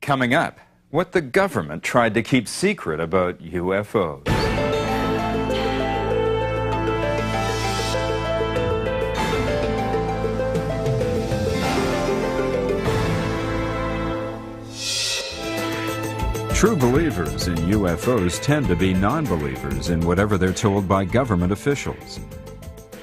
Coming up, what the government tried to keep secret about UFOs. True believers in UFOs tend to be non-believers in whatever they're told by government officials.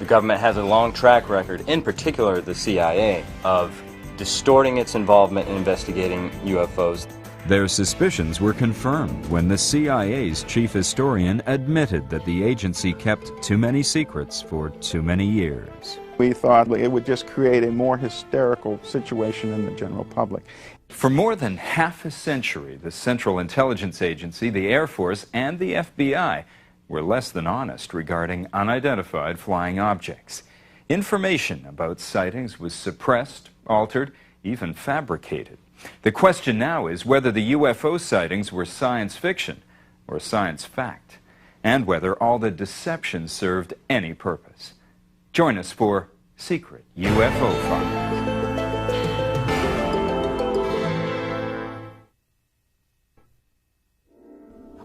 The government has a long track record, in particular the CIA, of distorting its involvement in investigating UFOs. Their suspicions were confirmed when the CIA's chief historian admitted that the agency kept too many secrets for too many years. We thought it would just create a more hysterical situation in the general public. For more than half a century, the Central Intelligence Agency, the Air Force, and the FBI were less than honest regarding unidentified flying objects. Information about sightings was suppressed, altered, even fabricated. The question now is whether the UFO sightings were science fiction or science fact, and whether all the deception served any purpose. Join us for Secret UFO Files.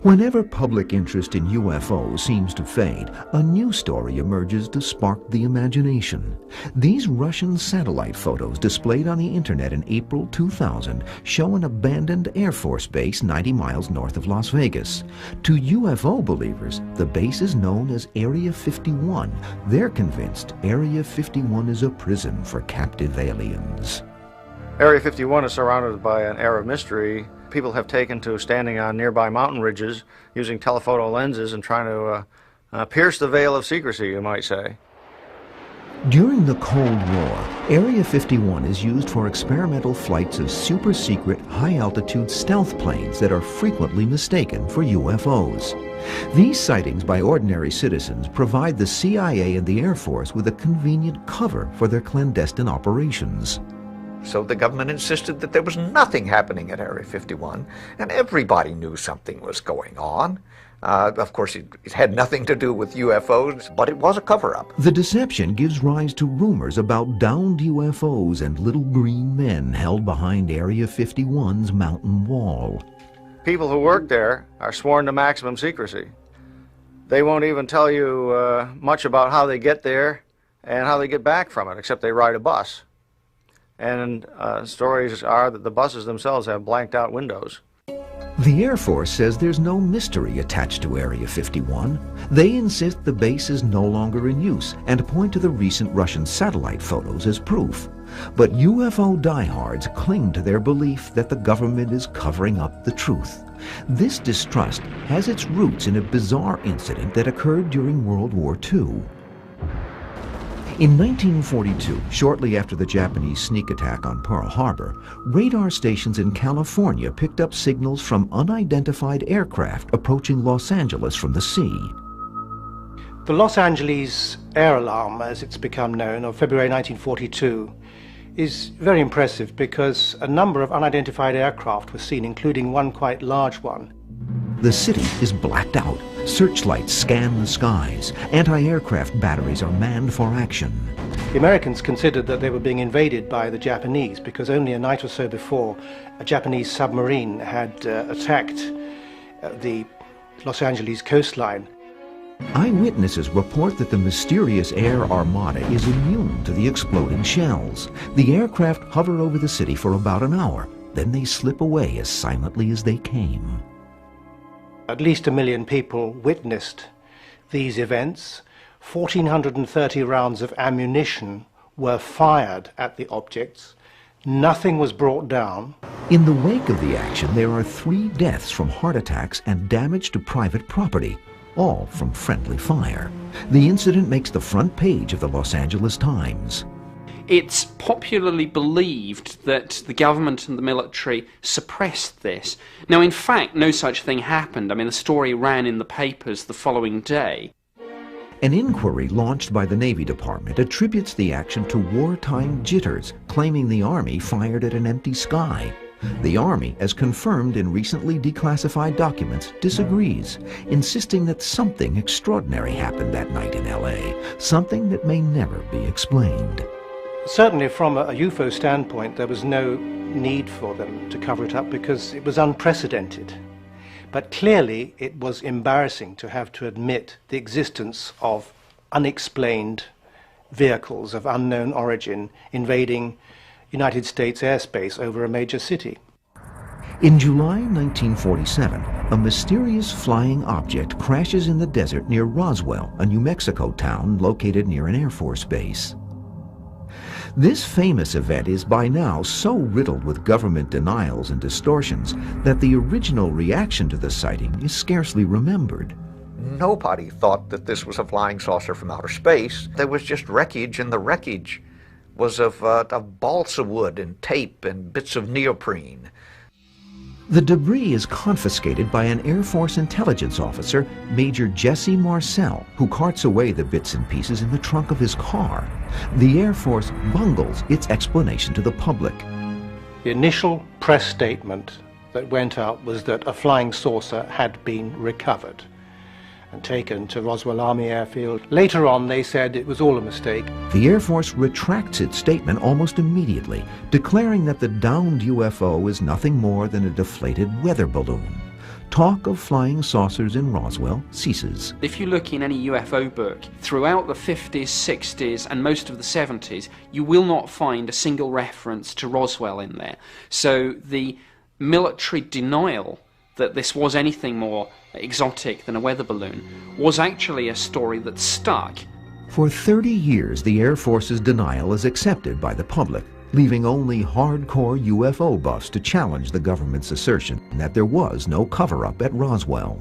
Whenever public interest in UFOs seems to fade, a new story emerges to spark the imagination. These Russian satellite photos displayed on the internet in April 2000 show an abandoned Air Force base 90 miles north of Las Vegas. To UFO believers, the base is known as Area 51. They're convinced Area 51 is a prison for captive aliens. Area 51 is surrounded by an air of mystery. People have taken to standing on nearby mountain ridges using telephoto lenses and trying to pierce the veil of secrecy, you might say. During the Cold War, Area 51 is used for experimental flights of super-secret, high-altitude stealth planes that are frequently mistaken for UFOs. These sightings by ordinary citizens provide the CIA and the Air Force with a convenient cover for their clandestine operations. So the government insisted that there was nothing happening at Area 51, and everybody knew something was going on. Of course, it had nothing to do with UFOs, but it was a cover-up. The deception gives rise to rumors about downed UFOs and little green men held behind Area 51's mountain wall. People who work there are sworn to maximum secrecy. They won't even tell you much about how they get there and how they get back from it, except they ride a bus. And stories are that the buses themselves have blanked out windows. The Air Force says there's no mystery attached to Area 51. They insist the base is no longer in use and point to the recent Russian satellite photos as proof. But UFO diehards cling to their belief that the government is covering up the truth. This distrust has its roots in a bizarre incident that occurred during World War II. In 1942, shortly after the Japanese sneak attack on Pearl Harbor, radar stations in California picked up signals from unidentified aircraft approaching Los Angeles from the sea. The Los Angeles air alarm, as it's become known, of February 1942, is very impressive because a number of unidentified aircraft were seen, including one quite large one. The city is blacked out. Searchlights scan the skies. Anti-aircraft batteries are manned for action. The Americans considered that they were being invaded by the Japanese because only a night or so before a Japanese submarine had attacked the Los Angeles coastline. Eyewitnesses report that the mysterious air armada is immune to the exploding shells. The aircraft hover over the city for about an hour. Then they slip away as silently as they came. At least 1 million people witnessed these events. 1,430 rounds of ammunition were fired at the objects. Nothing was brought down. In the wake of the action, there are 3 deaths from heart attacks and damage to private property, all from friendly fire. The incident makes the front page of the Los Angeles Times. It's popularly believed that the government and the military suppressed this. Now, in fact, no such thing happened. I mean, the story ran in the papers the following day. An inquiry launched by the Navy Department attributes the action to wartime jitters, claiming the Army fired at an empty sky. The Army, as confirmed in recently declassified documents, disagrees, insisting that something extraordinary happened that night in LA, something that may never be explained. Certainly from a UFO standpoint, there was no need for them to cover it up because it was unprecedented. But clearly it was embarrassing to have to admit the existence of unexplained vehicles of unknown origin invading United States airspace over a major city. In July 1947, a mysterious flying object crashes in the desert near Roswell, a New Mexico town located near an Air Force base. This famous event is by now so riddled with government denials and distortions that the original reaction to the sighting is scarcely remembered. Nobody thought that this was a flying saucer from outer space. There was just wreckage, and the wreckage was of balsa wood and tape and bits of neoprene. The debris is confiscated by an Air Force intelligence officer, Major Jesse Marcel, who carts away the bits and pieces in the trunk of his car. The Air Force bungles its explanation to the public. The initial press statement that went out was that a flying saucer had been recovered and taken to Roswell Army Airfield. Later on, they said it was all a mistake. The Air Force retracts its statement almost immediately, declaring that the downed UFO is nothing more than a deflated weather balloon. Talk of flying saucers in Roswell ceases. If you look in any UFO book, throughout the 50s, 60s, and most of the 70s, you will not find a single reference to Roswell in there. So the military denial that this was anything more exotic than a weather balloon was actually a story that stuck. For 30 years, the Air Force's denial is accepted by the public, leaving only hardcore UFO buffs to challenge the government's assertion that there was no cover-up at Roswell.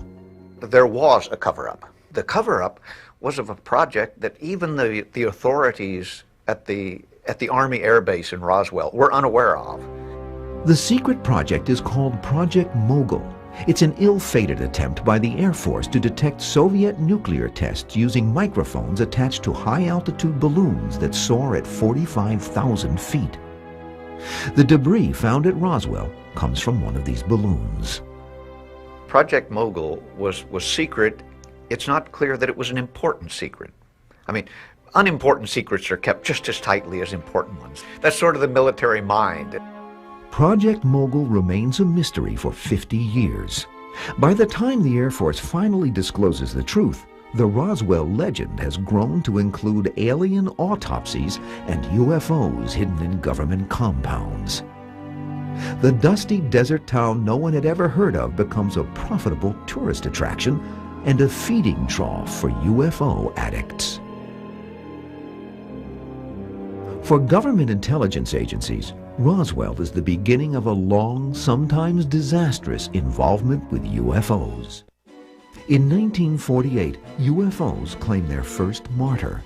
There was a cover-up. The cover-up was of a project that even the authorities at the Army Air Base in Roswell were unaware of. The secret project is called Project Mogul. It's an ill-fated attempt by the Air Force to detect Soviet nuclear tests using microphones attached to high-altitude balloons that soar at 45,000 feet. The debris found at Roswell comes from one of these balloons. Project Mogul was secret. It's not clear that it was an important secret. I mean, unimportant secrets are kept just as tightly as important ones. That's sort of the military mind. Project Mogul remains a mystery for 50 years. By the time the Air Force finally discloses the truth, the Roswell legend has grown to include alien autopsies and UFOs hidden in government compounds. The dusty desert town no one had ever heard of becomes a profitable tourist attraction and a feeding trough for UFO addicts. For government intelligence agencies, Roswell is the beginning of a long, sometimes disastrous involvement with UFOs. In 1948, UFOs claim their first martyr.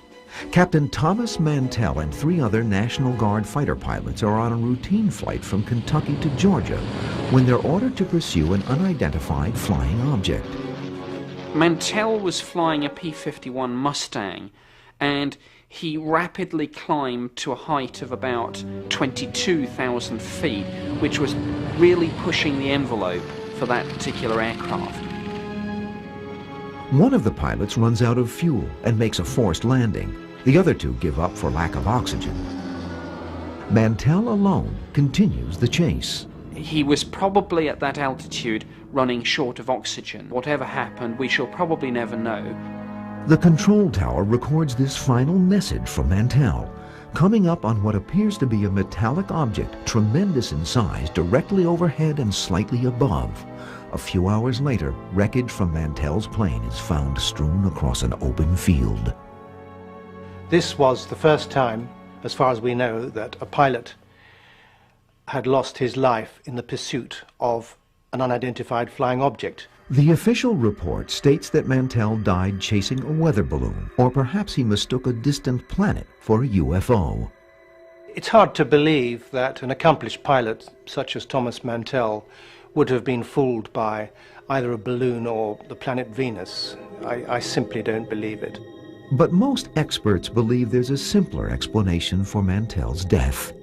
Captain Thomas Mantell and 3 other National Guard fighter pilots are on a routine flight from Kentucky to Georgia when they're ordered to pursue an unidentified flying object. Mantell was flying a P-51 Mustang, and he rapidly climbed to a height of about 22,000 feet, which was really pushing the envelope for that particular aircraft. One of the pilots runs out of fuel and makes a forced landing. The other 2 give up for lack of oxygen. Mantell alone continues the chase. He was probably at that altitude running short of oxygen. Whatever happened, we shall probably never know. The control tower records this final message from Mantell, coming up on what appears to be a metallic object tremendous in size directly overhead and slightly above. A few hours later, wreckage from Mantell's plane is found strewn across an open field. This was the first time, as far as we know, that a pilot had lost his life in the pursuit of an unidentified flying object. The official report states that Mantell died chasing a weather balloon, or perhaps he mistook a distant planet for a UFO. It's hard to believe that an accomplished pilot such as Thomas Mantell would have been fooled by either a balloon or the planet Venus. I simply don't believe it. But most experts believe there's a simpler explanation for Mantell's death.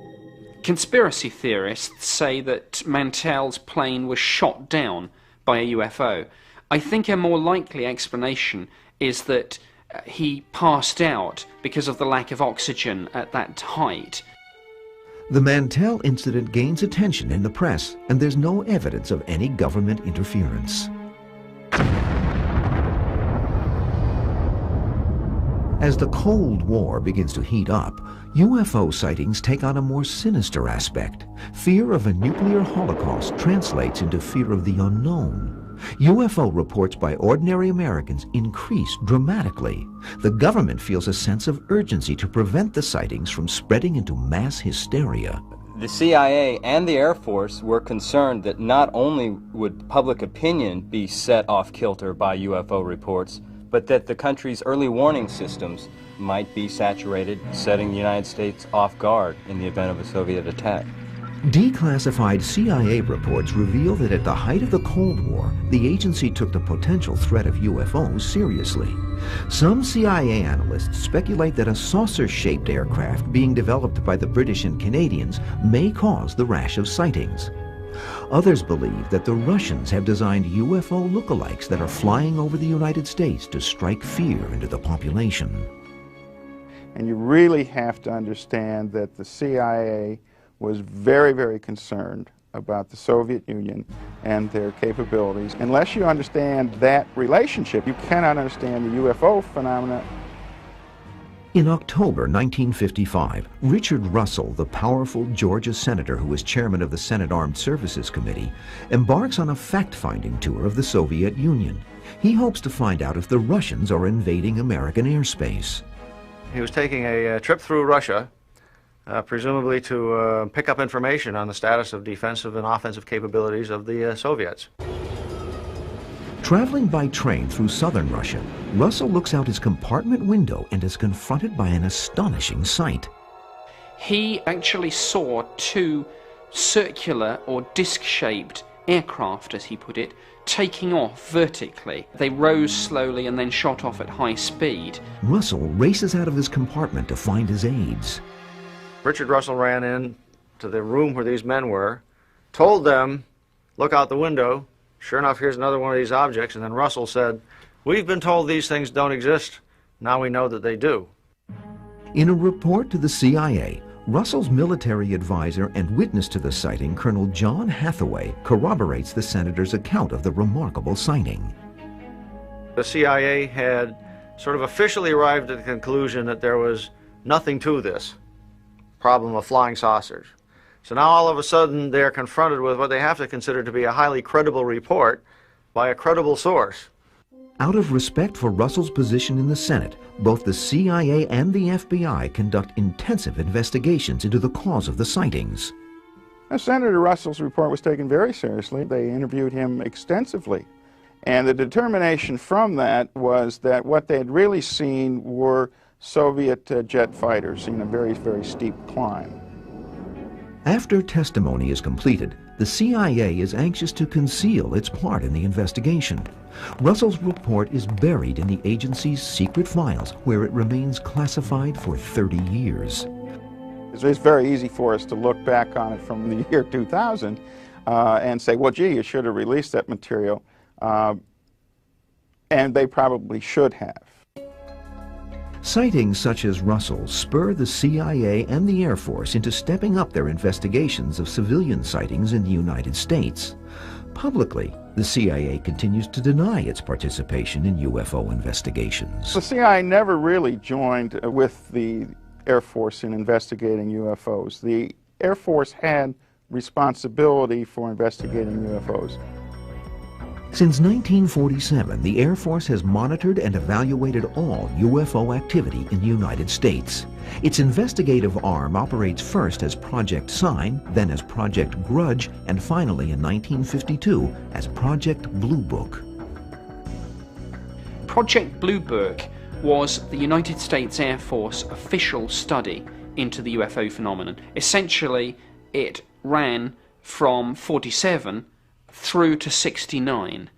Conspiracy theorists say that Mantell's plane was shot down by a UFO. I think a more likely explanation is that he passed out because of the lack of oxygen at that height, The Mantell incident gains attention in the press, and there's no evidence of any government interference. As the Cold War begins to heat up, UFO sightings take on a more sinister aspect. Fear of a nuclear holocaust translates into fear of the unknown. UFO reports by ordinary Americans increase dramatically. The government feels a sense of urgency to prevent the sightings from spreading into mass hysteria. The CIA and the Air Force were concerned that not only would public opinion be set off kilter by UFO reports, but that the country's early warning systems might be saturated, setting the United States off guard in the event of a Soviet attack. Declassified CIA reports reveal that at the height of the Cold War, the agency took the potential threat of UFOs seriously. Some CIA analysts speculate that a saucer-shaped aircraft being developed by the British and Canadians may cause the rash of sightings. Others believe that the Russians have designed UFO lookalikes that are flying over the United States to strike fear into the population. And you really have to understand that the CIA was very, very concerned about the Soviet Union and their capabilities. Unless you understand that relationship, you cannot understand the UFO phenomena. In October 1955, Richard Russell, the powerful Georgia senator who was chairman of the Senate Armed Services Committee, embarks on a fact-finding tour of the Soviet Union. He hopes to find out if the Russians are invading American airspace. He was taking a trip through Russia, presumably to pick up information on the status of defensive and offensive capabilities of the Soviets. Traveling by train through southern Russia, Russell looks out his compartment window and is confronted by an astonishing sight. He actually saw two circular or disc-shaped aircraft, as he put it, taking off vertically. They rose slowly and then shot off at high speed. Russell races out of his compartment to find his aides. Richard Russell ran in to the room where these men were, told them, look out the window. Sure enough, here's another one of these objects. And then Russell said, we've been told these things don't exist. Now we know that they do. In a report to the CIA, Russell's military advisor and witness to the sighting, Colonel John Hathaway, corroborates the senator's account of the remarkable sighting. The CIA had sort of officially arrived at the conclusion that there was nothing to this problem of flying saucers. So now all of a sudden they're confronted with what they have to consider to be a highly credible report by a credible source. Out of respect for Russell's position in the Senate, both the CIA and the FBI conduct intensive investigations into the cause of the sightings. Now, Senator Russell's report was taken very seriously. They interviewed him extensively. And the determination from that was that what they had really seen were Soviet jet fighters in a very, very steep climb. After testimony is completed, the CIA is anxious to conceal its part in the investigation. Russell's report is buried in the agency's secret files, where it remains classified for 30 years. It's very easy for us to look back on it from the year 2000 and say, well, gee, you should have released that material. And they probably should have. Sightings such as Russell's spur the CIA and the Air Force into stepping up their investigations of civilian sightings in the United States. Publicly, the CIA continues to deny its participation in UFO investigations. The CIA never really joined with the Air Force in investigating UFOs. The Air Force had responsibility for investigating UFOs. Since 1947, the Air Force has monitored and evaluated all UFO activity in the United States. Its investigative arm operates first as Project Sign, then as Project Grudge, and finally in 1952 as Project Blue Book. Project Blue Book was the United States Air Force official study into the UFO phenomenon. Essentially, it ran from 47 through to 69,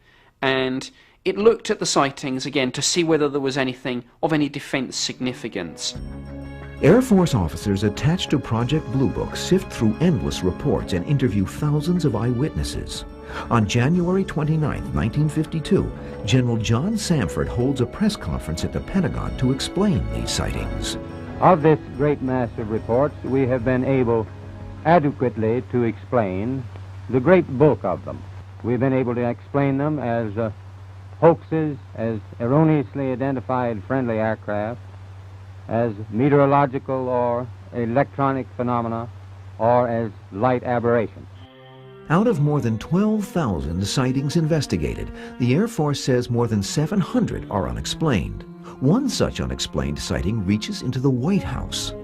and it looked at the sightings again to see whether there was anything of any defense significance. Air Force officers attached to Project Blue Book sift through endless reports and interview thousands of eyewitnesses. On January 29, 1952, General John Samford holds a press conference at the Pentagon to explain these sightings. Of this great mass of reports, we have been able adequately to explain the great bulk of them. We've been able to explain them as hoaxes, as erroneously identified friendly aircraft, as meteorological or electronic phenomena, or as light aberrations. Out of more than 12,000 sightings investigated, the Air Force says more than 700 are unexplained. One such unexplained sighting reaches into the White House.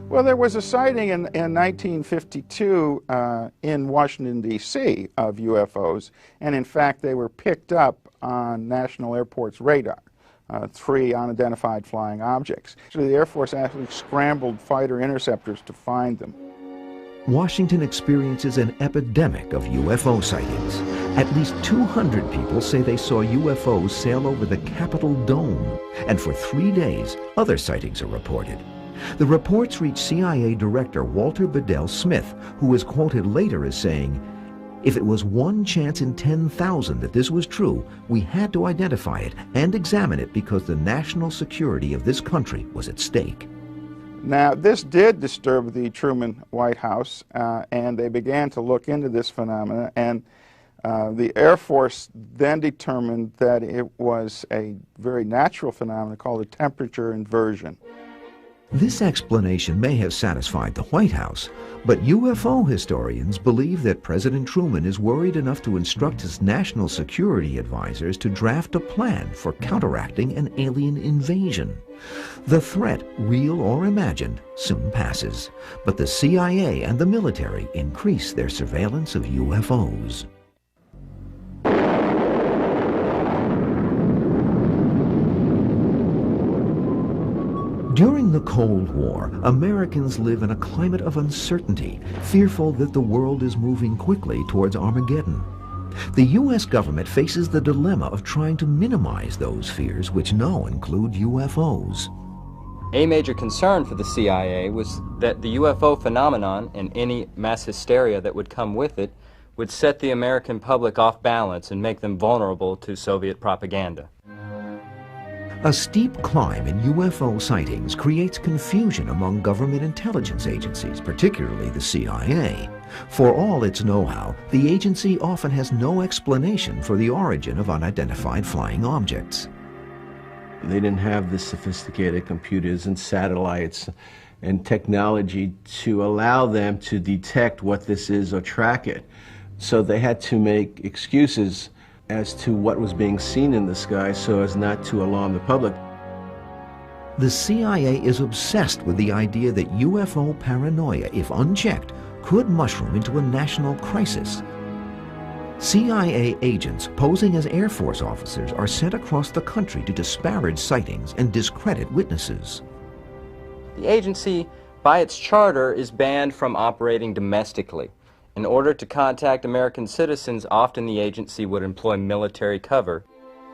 Well, there was a sighting in 1952 in Washington, D.C. of UFOs, and in fact they were picked up on National Airport's radar, 3 unidentified flying objects. Actually, the Air Force actually scrambled fighter interceptors to find them. Washington experiences an epidemic of UFO sightings. At least 200 people say they saw UFOs sail over the Capitol Dome, and for 3 days, other sightings are reported. The reports reach CIA Director Walter Bedell Smith, who is quoted later as saying, "If it was one chance in 10,000 that this was true, we had to identify it and examine it because the national security of this country was at stake." Now, this did disturb the Truman White House, and they began to look into this phenomena, and the Air Force then determined that it was a very natural phenomenon called a temperature inversion. This explanation may have satisfied the White House, but UFO historians believe that President Truman is worried enough to instruct his national security advisors to draft a plan for counteracting an alien invasion. The threat, real or imagined, soon passes, but the CIA and the military increase their surveillance of UFOs. During the Cold War, Americans live in a climate of uncertainty, fearful that the world is moving quickly towards Armageddon. The U.S. government faces the dilemma of trying to minimize those fears, which now include UFOs. A major concern for the CIA was that the UFO phenomenon and any mass hysteria that would come with it would set the American public off balance and make them vulnerable to Soviet propaganda. A steep climb in UFO sightings creates confusion among government intelligence agencies, particularly the CIA. For all its know-how, the agency often has no explanation for the origin of unidentified flying objects. They didn't have the sophisticated computers and satellites and technology to allow them to detect what this is or track it. So they had to make excuses as to what was being seen in the sky so as not to alarm the public. The CIA is obsessed with the idea that UFO paranoia, if unchecked, could mushroom into a national crisis. CIA agents posing as Air Force officers are sent across the country to disparage sightings and discredit witnesses. The agency, by its charter, is banned from operating domestically. In order to contact American citizens, often the agency would employ military cover.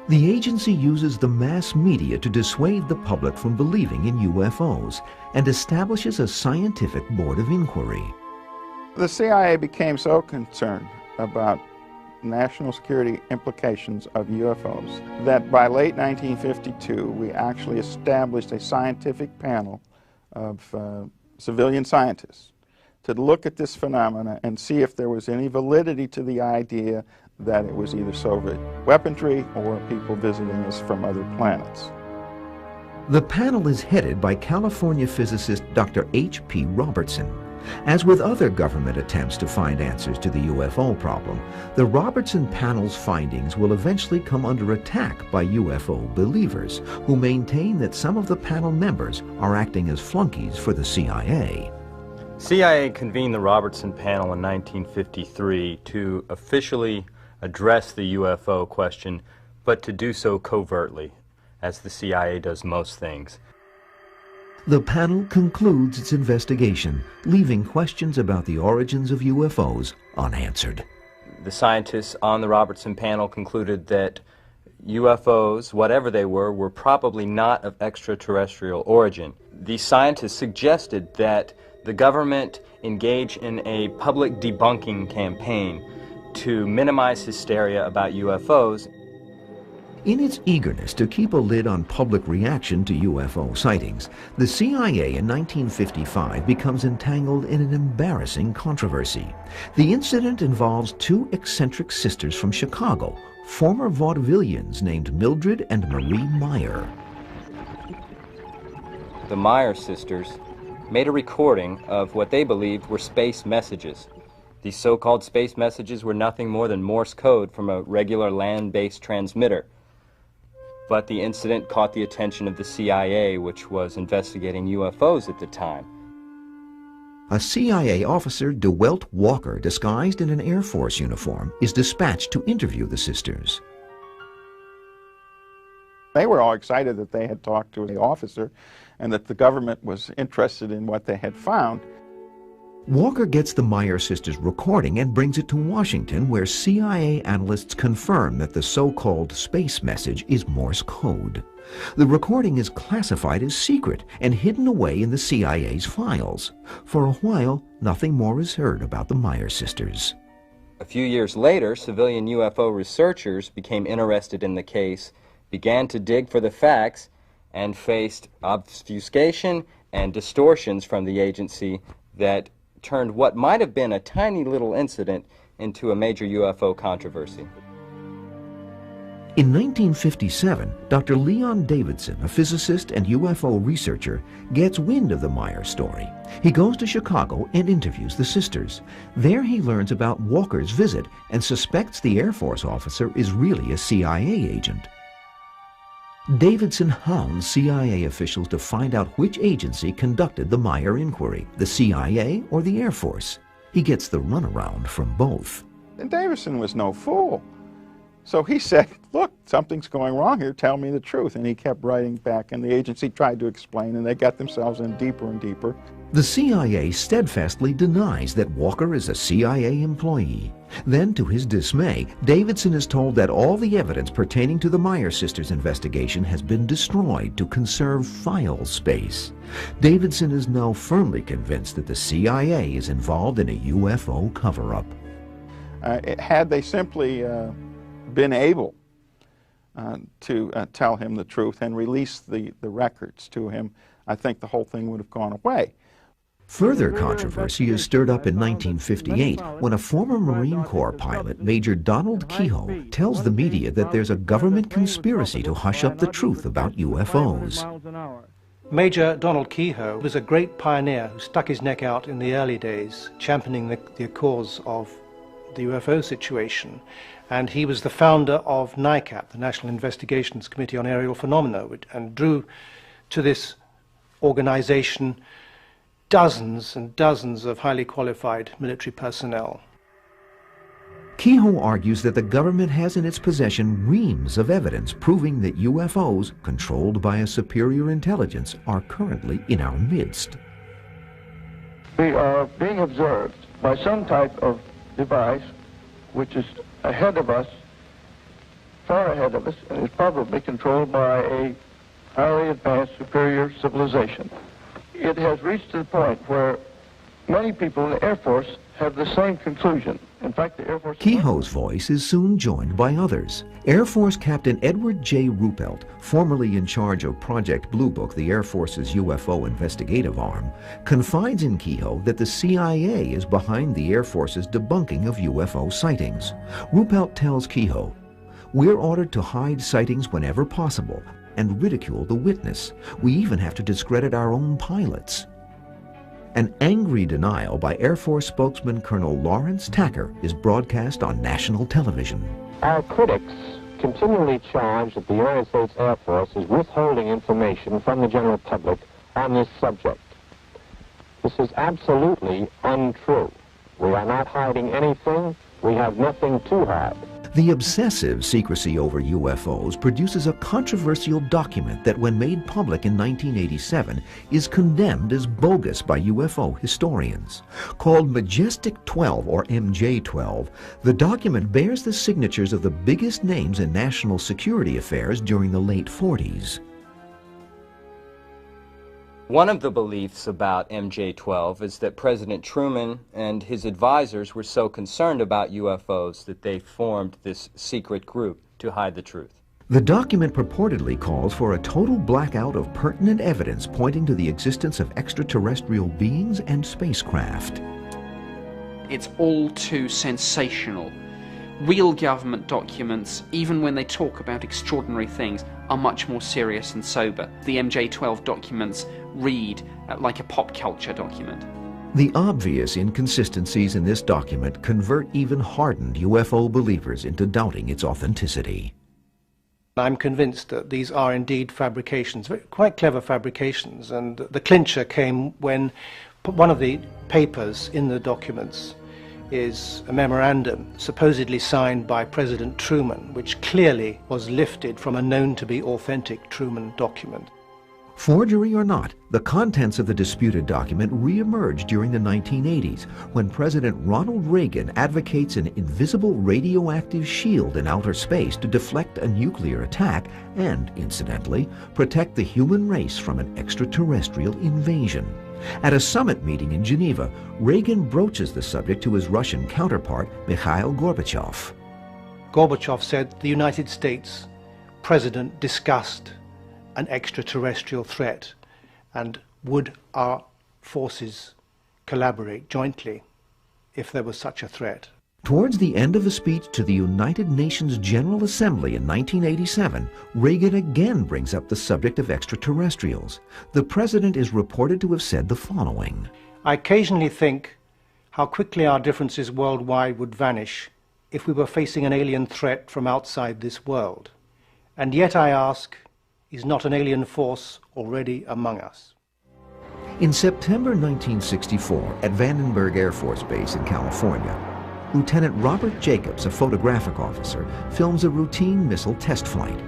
The agency uses the mass media to dissuade the public from believing in UFOs and establishes a scientific board of inquiry. The CIA became so concerned about national security implications of UFOs that by late 1952 we actually established a scientific panel of civilian scientists to look at this phenomena and see if there was any validity to the idea that it was either Soviet weaponry or people visiting us from other planets. The panel is headed by California physicist Dr. H.P. Robertson. As with other government attempts to find answers to the UFO problem, the Robertson panel's findings will eventually come under attack by UFO believers who maintain that some of the panel members are acting as flunkies for the CIA. CIA convened the Robertson panel in 1953 to officially address the UFO question, but to do so covertly, as the CIA does most things. The panel concludes its investigation, leaving questions about the origins of UFOs unanswered. The scientists on the Robertson panel concluded that UFOs, whatever they were probably not of extraterrestrial origin. These scientists suggested that the government engage in a public debunking campaign to minimize hysteria about UFOs. In its eagerness to keep a lid on public reaction to UFO sightings, the CIA in 1955 becomes entangled in an embarrassing controversy. The incident involves two eccentric sisters from Chicago, former vaudevillians named Mildred and Marie Meyer. The Meyer sisters made a recording of what they believed were space messages. These so-called space messages were nothing more than Morse code from a regular land-based transmitter. But the incident caught the attention of the CIA, which was investigating UFOs at the time. A CIA officer, DeWelt Walker, disguised in an Air Force uniform, is dispatched to interview the sisters. They were all excited that they had talked to the officer and that the government was interested in what they had found. Walker gets the Meyer sisters' recording and brings it to Washington, where CIA analysts confirm that the so-called space message is Morse code. The recording is classified as secret and hidden away in the CIA's files. For a while, nothing more is heard about the Meyer sisters. A few years later, civilian UFO researchers became interested in the case, began to dig for the facts, and faced obfuscation and distortions from the agency that turned what might have been a tiny little incident into a major UFO controversy. In 1957, Dr. Leon Davidson, a physicist and UFO researcher, gets wind of the Meyer story. He goes to Chicago and interviews the sisters. There he learns about Walker's visit and suspects the Air Force officer is really a CIA agent. Davidson hounds CIA officials to find out which agency conducted the Meyer inquiry, the CIA or the Air Force. He gets the runaround from both. And Davidson was no fool. So he said, look, something's going wrong here, tell me the truth. And he kept writing back, and the agency tried to explain, and they got themselves in deeper and deeper. The CIA steadfastly denies that Walker is a CIA employee. Then, to his dismay, Davidson is told that all the evidence pertaining to the Meyer sisters' investigation has been destroyed to conserve file space. Davidson is now firmly convinced that the CIA is involved in a UFO cover-up. Had they simply been able to tell him the truth and release the records to him, I think the whole thing would have gone away. Further controversy is stirred up in 1958 when a former Marine Corps pilot, Major Donald Kehoe, tells the media that there's a government conspiracy to hush up the truth about UFOs. Major Donald Kehoe was a great pioneer who stuck his neck out in the early days, championing the cause of the UFO situation. And he was the founder of NICAP, the National Investigations Committee on Aerial Phenomena, and drew to this organization dozens and dozens of highly qualified military personnel. Kehoe argues that the government has in its possession reams of evidence proving that UFOs, controlled by a superior intelligence, are currently in our midst. We are being observed by some type of device which is ahead of us, far ahead of us, and is probably controlled by a highly advanced superior civilization. It has reached to the point where many people in the Air Force have the same conclusion. In fact, the Air Force... Kehoe's voice is soon joined by others. Air Force Captain Edward J. Ruppelt, formerly in charge of Project Blue Book, the Air Force's UFO investigative arm, confides in Kehoe that the CIA is behind the Air Force's debunking of UFO sightings. Ruppelt tells Kehoe, "We're ordered to hide sightings whenever possible and ridicule the witness. We even have to discredit our own pilots." An angry denial by Air Force spokesman Colonel Lawrence Tacker is broadcast on national television. Our critics continually charge that the United States Air Force is withholding information from the general public on this subject. This is absolutely untrue. We are not hiding anything. We have nothing to hide. The obsessive secrecy over UFOs produces a controversial document that, when made public in 1987, is condemned as bogus by UFO historians. Called Majestic 12, or MJ-12, the document bears the signatures of the biggest names in national security affairs during the late 40s. One of the beliefs about MJ-12 is that President Truman and his advisors were so concerned about UFOs that they formed this secret group to hide the truth. The document purportedly calls for a total blackout of pertinent evidence pointing to the existence of extraterrestrial beings and spacecraft. It's all too sensational. Real government documents, even when they talk about extraordinary things, are much more serious and sober. The MJ12 documents read like a pop culture document. The obvious inconsistencies in this document convert even hardened UFO believers into doubting its authenticity. I'm convinced that these are indeed fabrications, quite clever fabrications, and the clincher came when one of the papers in the documents is a memorandum supposedly signed by President Truman, which clearly was lifted from a known to be authentic Truman document. Forgery or not, the contents of the disputed document re-emerged during the 1980s when President Ronald Reagan advocates an invisible radioactive shield in outer space to deflect a nuclear attack and, incidentally, protect the human race from an extraterrestrial invasion. At a summit meeting in Geneva, Reagan broaches the subject to his Russian counterpart, Mikhail Gorbachev. Gorbachev said the United States president discussed an extraterrestrial threat, and would our forces collaborate jointly if there was such a threat? Towards the end of a speech to the United Nations General Assembly in 1987, Reagan again brings up the subject of extraterrestrials. The president is reported to have said the following: I occasionally think how quickly our differences worldwide would vanish if we were facing an alien threat from outside this world. And yet I ask, is not an alien force already among us? In September 1964, at Vandenberg Air Force Base in California, Lieutenant Robert Jacobs, a photographic officer, films a routine missile test flight.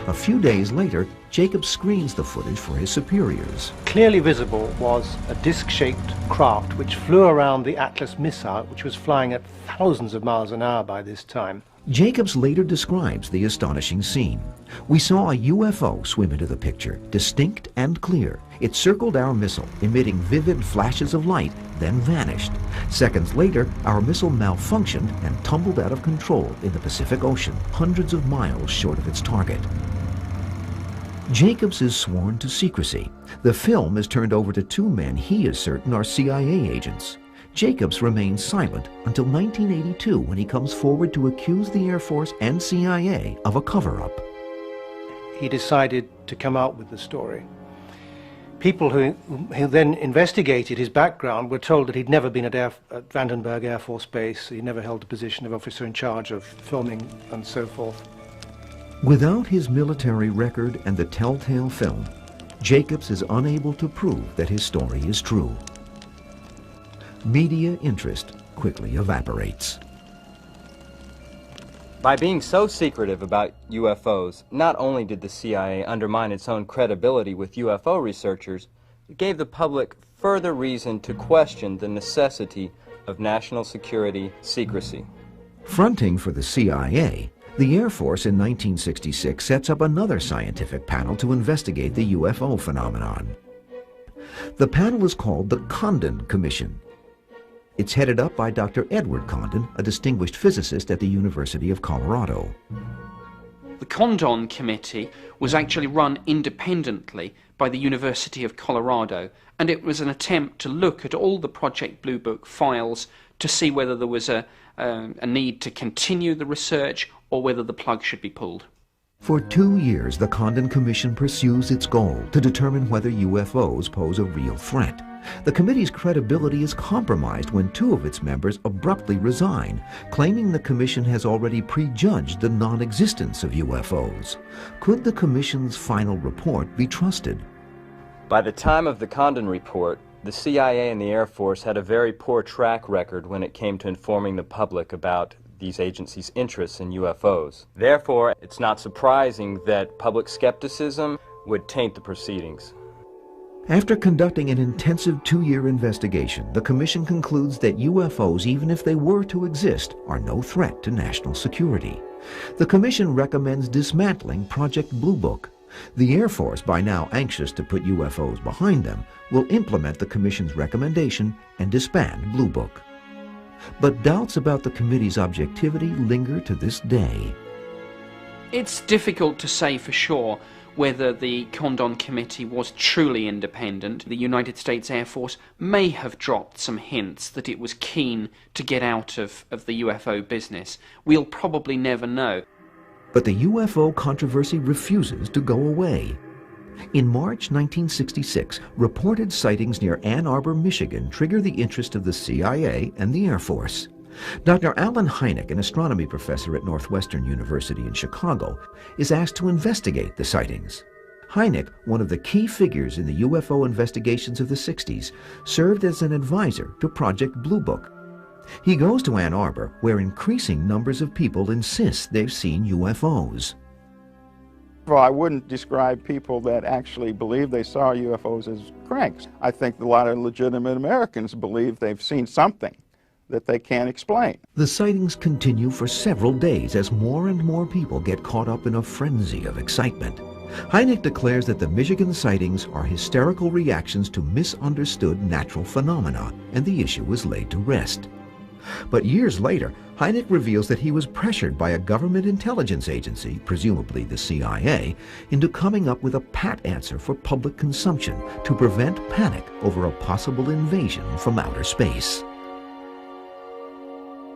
A few days later, Jacobs screens the footage for his superiors. Clearly visible was a disc-shaped craft which flew around the Atlas missile, which was flying at thousands of miles an hour by this time. Jacobs later describes the astonishing scene. We saw a UFO swim into the picture, distinct and clear. It circled our missile, emitting vivid flashes of light, then vanished. Seconds later, our missile malfunctioned and tumbled out of control in the Pacific Ocean, hundreds of miles short of its target. Jacobs is sworn to secrecy. The film is turned over to two men he is certain are CIA agents. Jacobs remains silent until 1982 when he comes forward to accuse the Air Force and CIA of a cover-up. He decided to come out with the story. People who then investigated his background were told that he'd never been at Vandenberg Air Force Base, he never held the position of officer in charge of filming and so forth. Without his military record and the telltale film, Jacobs is unable to prove that his story is true. Media interest quickly evaporates. By being so secretive about UFOs, not only did the CIA undermine its own credibility with UFO researchers, it gave the public further reason to question the necessity of national security secrecy. Fronting for the CIA, the Air Force in 1966 sets up another scientific panel to investigate the UFO phenomenon. The panel is called the Condon Commission. It's headed up by Dr. Edward Condon, a distinguished physicist at the University of Colorado. The Condon Committee was actually run independently by the University of Colorado, and it was an attempt to look at all the Project Blue Book files to see whether there was a need to continue the research or whether the plug should be pulled. For 2 years, the Condon Commission pursues its goal to determine whether UFOs pose a real threat. The committee's credibility is compromised when 2 of its members abruptly resign, claiming the commission has already prejudged the non-existence of UFOs. Could the commission's final report be trusted? By the time of the Condon report, the CIA and the Air Force had a very poor track record when it came to informing the public about these agencies' interests in UFOs. Therefore, it's not surprising that public skepticism would taint the proceedings. After conducting an intensive 2-year investigation, the Commission concludes that UFOs, even if they were to exist, are no threat to national security. The Commission recommends dismantling Project Blue Book. The Air Force, by now anxious to put UFOs behind them, will implement the Commission's recommendation and disband Blue Book. But doubts about the committee's objectivity linger to this day. It's difficult to say for sure whether the Condon Committee was truly independent. The United States Air Force may have dropped some hints that it was keen to get out of the UFO business. We'll probably never know. But the UFO controversy refuses to go away. In March 1966, reported sightings near Ann Arbor, Michigan trigger the interest of the CIA and the Air Force. Dr. Alan Hynek, an astronomy professor at Northwestern University in Chicago, is asked to investigate the sightings. Hynek, one of the key figures in the UFO investigations of the 60s, served as an advisor to Project Blue Book. He goes to Ann Arbor, where increasing numbers of people insist they've seen UFOs. Well, I wouldn't describe people that actually believe they saw UFOs as cranks. I think a lot of legitimate Americans believe they've seen something that they can't explain. The sightings continue for several days as more and more people get caught up in a frenzy of excitement. Hynek declares that the Michigan sightings are hysterical reactions to misunderstood natural phenomena, and the issue is laid to rest. But years later, Hynek reveals that he was pressured by a government intelligence agency, presumably the CIA, into coming up with a pat answer for public consumption to prevent panic over a possible invasion from outer space.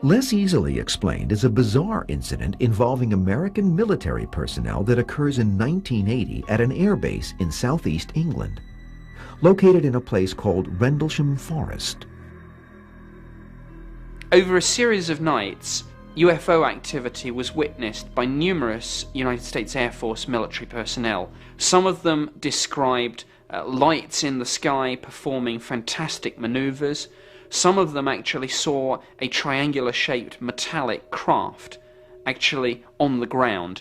Less easily explained is a bizarre incident involving American military personnel that occurs in 1980 at an airbase in southeast England, located in a place called Rendlesham Forest. Over a series of nights, UFO activity was witnessed by numerous United States Air Force military personnel. Some of them described lights in the sky performing fantastic maneuvers. Some of them actually saw a triangular-shaped metallic craft actually on the ground.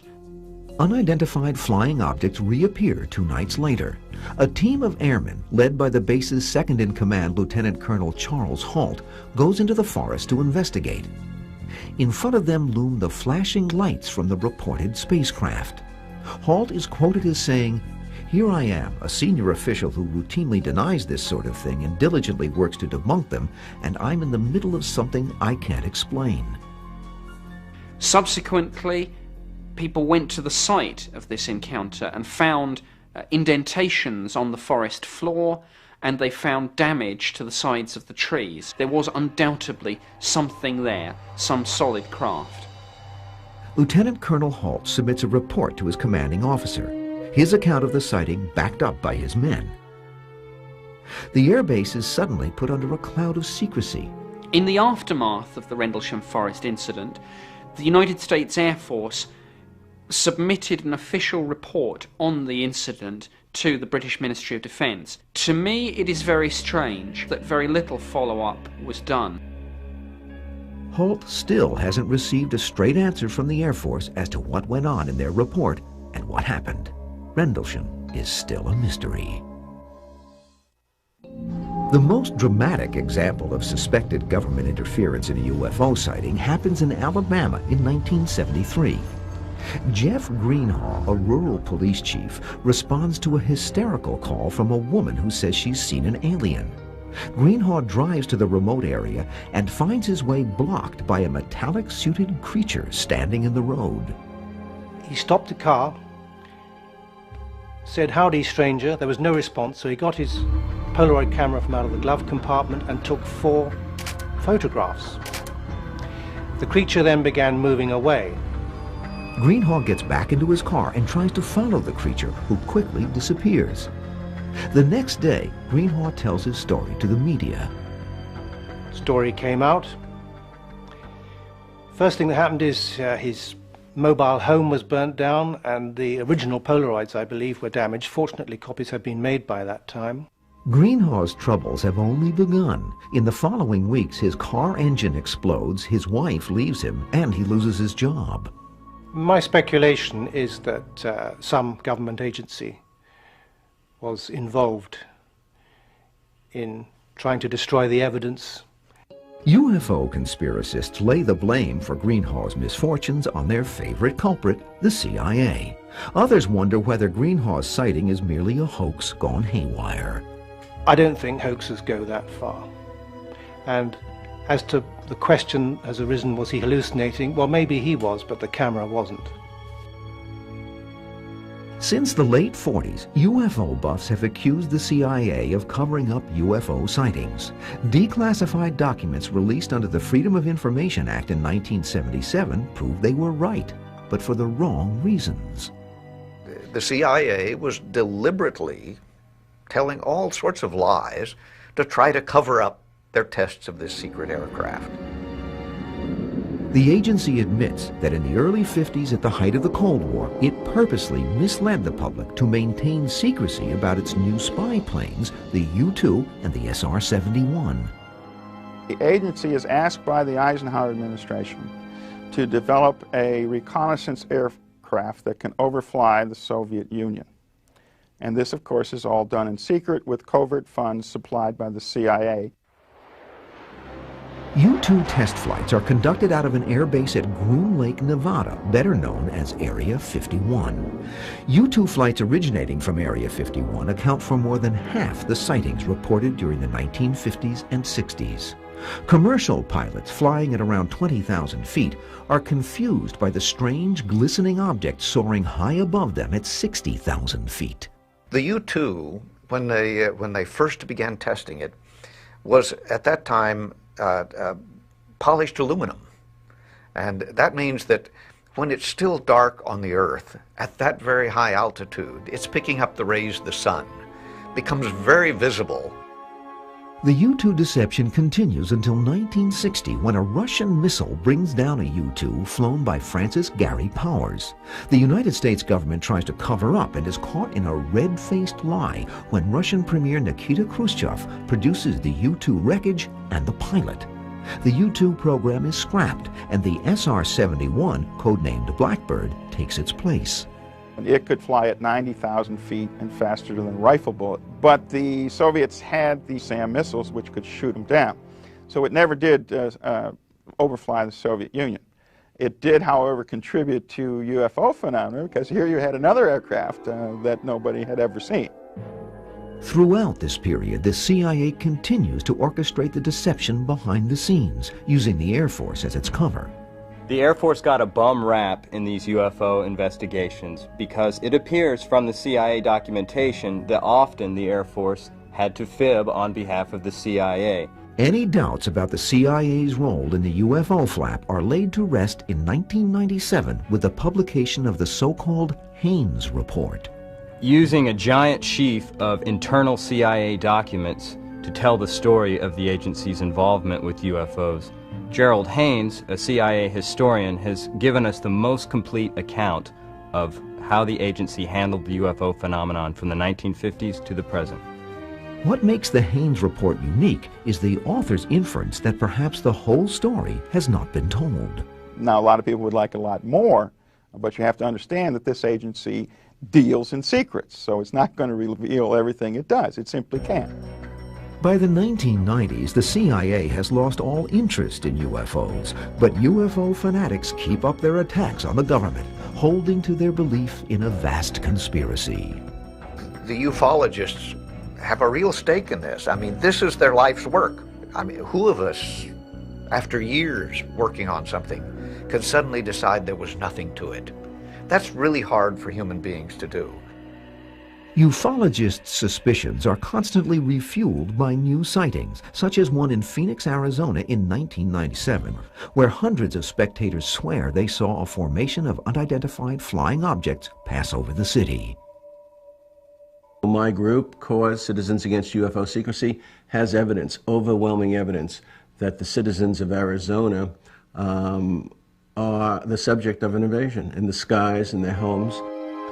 Unidentified flying objects reappear 2 nights later. A team of airmen, led by the base's second-in-command Lieutenant Colonel Charles Halt, goes into the forest to investigate. In front of them loom the flashing lights from the reported spacecraft. Halt is quoted as saying, "Here I am, a senior official who routinely denies this sort of thing and diligently works to debunk them, and I'm in the middle of something I can't explain." Subsequently, people went to the site of this encounter and found indentations on the forest floor, and they found damage to the sides of the trees. There was undoubtedly something there, some solid craft. Lieutenant Colonel Halt submits a report to his commanding officer, his account of the sighting backed up by his men. The airbase is suddenly put under a cloud of secrecy. In the aftermath of the Rendlesham Forest incident, the United States Air Force submitted an official report on the incident to the British Ministry of Defence. To me, it is very strange that very little follow-up was done. Halt still hasn't received a straight answer from the Air Force as to what went on in their report and what happened. Rendlesham is still a mystery. The most dramatic example of suspected government interference in a UFO sighting happens in Alabama in 1973. Jeff Greenhaw, a rural police chief, responds to a hysterical call from a woman who says she's seen an alien. Greenhaw drives to the remote area and finds his way blocked by a metallic-suited creature standing in the road. He stopped the car, said, "Howdy, stranger." There was no response, so he got his Polaroid camera from out of the glove compartment and took 4 photographs. The creature then began moving away. Greenhaw gets back into his car and tries to follow the creature, who quickly disappears. The next day, Greenhaw tells his story to the media. Story came out. First thing that happened is his mobile home was burnt down, and the original Polaroids, I believe, were damaged. Fortunately, copies had been made by that time. Greenhaw's troubles have only begun. In the following weeks, his car engine explodes, his wife leaves him, and he loses his job. My speculation is that some government agency was involved in trying to destroy the evidence. UFO conspiracists lay the blame for Greenhaw's misfortunes on their favorite culprit, the CIA. Others wonder whether Greenhaw's sighting is merely a hoax gone haywire. I don't think hoaxes go that far. And as to the question has arisen, was he hallucinating? Well, maybe he was, but the camera wasn't. Since the late 40s, UFO buffs have accused the CIA of covering up UFO sightings. Declassified documents released under the Freedom of Information Act in 1977 proved they were right, but for the wrong reasons. The CIA was deliberately telling all sorts of lies to try to cover up their tests of this secret aircraft. The agency admits that in the early 50s, at the height of the Cold War, it purposely misled the public to maintain secrecy about its new spy planes, the U-2 and the SR-71. The agency is asked by the Eisenhower administration to develop a reconnaissance aircraft that can overfly the Soviet Union. And this, of course, is all done in secret with covert funds supplied by the CIA. U-2 test flights are conducted out of an airbase at Groom Lake, Nevada, better known as Area 51. U-2 flights originating from Area 51 account for more than half the sightings reported during the 1950s and 60s. Commercial pilots flying at around 20,000 feet are confused by the strange glistening object soaring high above them at 60,000 feet. The U-2, when they first began testing it, was at that time polished aluminum. And that means that when it's still dark on the Earth, at that very high altitude, it's picking up the rays of the sun, becomes very visible. The U-2 deception continues until 1960, when a Russian missile brings down a U-2 flown by Francis Gary Powers. The United States government tries to cover up and is caught in a red-faced lie when Russian Premier Nikita Khrushchev produces the U-2 wreckage and the pilot. The U-2 program is scrapped, and the SR-71, codenamed Blackbird, takes its place. It could fly at 90,000 feet and faster than a rifle bullet. But the Soviets had the SAM missiles, which could shoot them down. So it never did overfly the Soviet Union. It did, however, contribute to UFO phenomena, because here you had another aircraft that nobody had ever seen. Throughout this period, the CIA continues to orchestrate the deception behind the scenes, using the Air Force as its cover. The Air Force got a bum rap in these UFO investigations because it appears from the CIA documentation that often the Air Force had to fib on behalf of the CIA. Any doubts about the CIA's role in the UFO flap are laid to rest in 1997 with the publication of the so-called Haines Report. Using a giant sheaf of internal CIA documents to tell the story of the agency's involvement with UFOs, Gerald Haines, a CIA historian, has given us the most complete account of how the agency handled the UFO phenomenon from the 1950s to the present. What makes the Haines Report unique is the author's inference that perhaps the whole story has not been told. Now, a lot of people would like a lot more, but you have to understand that this agency deals in secrets, so it's not going to reveal everything it does. It simply can't. By the 1990s, the CIA has lost all interest in UFOs, but UFO fanatics keep up their attacks on the government, holding to their belief in a vast conspiracy. The ufologists have a real stake in this. I mean, this is their life's work. I mean, who of us, after years working on something, could suddenly decide there was nothing to it? That's really hard for human beings to do. Ufologists' suspicions are constantly refueled by new sightings, such as one in Phoenix, Arizona in 1997, where hundreds of spectators swear they saw a formation of unidentified flying objects pass over the city. My group, Cause Citizens Against UFO Secrecy, has evidence, overwhelming evidence, that the citizens of Arizona are the subject of an invasion in the skies, in their homes.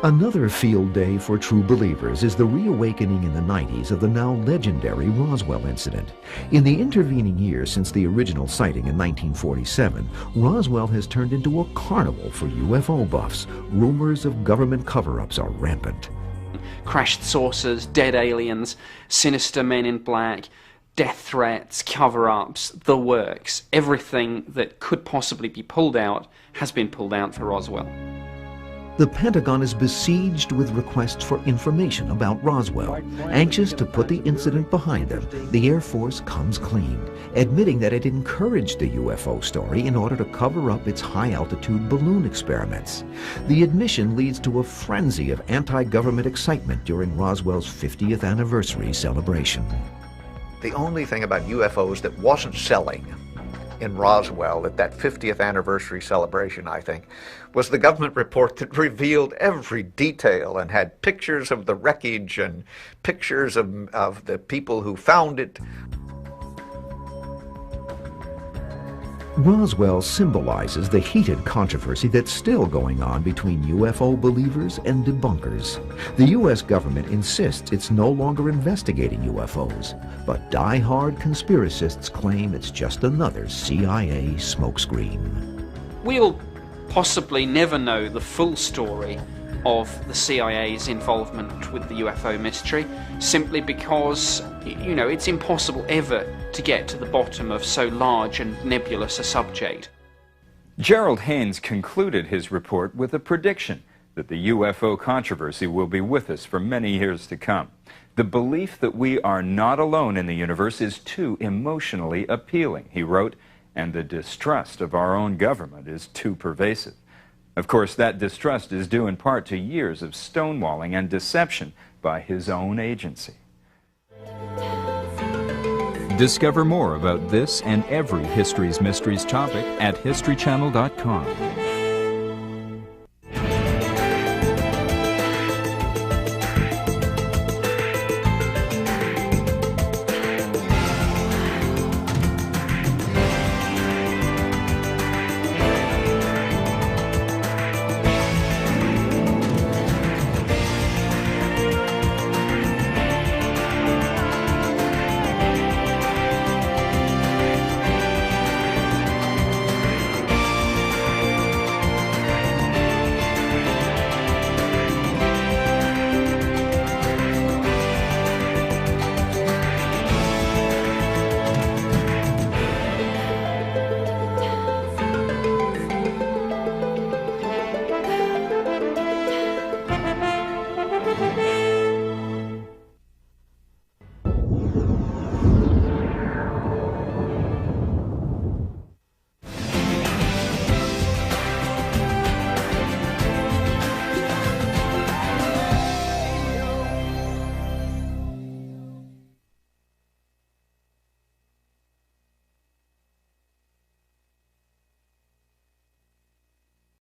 Another field day for true believers is the reawakening in the 90s of the now legendary Roswell incident. In the intervening years since the original sighting in 1947, Roswell has turned into a carnival for UFO buffs. Rumors of government cover-ups are rampant. Crashed saucers, dead aliens, sinister men in black, death threats, cover-ups, the works. Everything that could possibly be pulled out has been pulled out for Roswell. The Pentagon is besieged with requests for information about Roswell. Anxious to put the incident behind them, the Air Force comes clean, admitting that it encouraged the UFO story in order to cover up its high-altitude balloon experiments. The admission leads to a frenzy of anti-government excitement during Roswell's 50th anniversary celebration. The only thing about UFOs that wasn't selling in Roswell at that 50th anniversary celebration, I think, was the government report that revealed every detail and had pictures of the wreckage and pictures of the people who found it. Roswell symbolizes the heated controversy that's still going on between UFO believers and debunkers. The U.S. government insists it's no longer investigating UFOs, but die-hard conspiracists claim it's just another CIA smokescreen. We'll possibly never know the full story of the CIA's involvement with the UFO mystery, simply because, you know, it's impossible ever to get to the bottom of so large and nebulous a subject. Gerald Haynes concluded his report with a prediction that the UFO controversy will be with us for many years to come. The belief that we are not alone in the universe is too emotionally appealing, he wrote, and the distrust of our own government is too pervasive. Of course, that distrust is due in part to years of stonewalling and deception by his own agency. Discover more about this and every History's Mysteries topic at historychannel.com.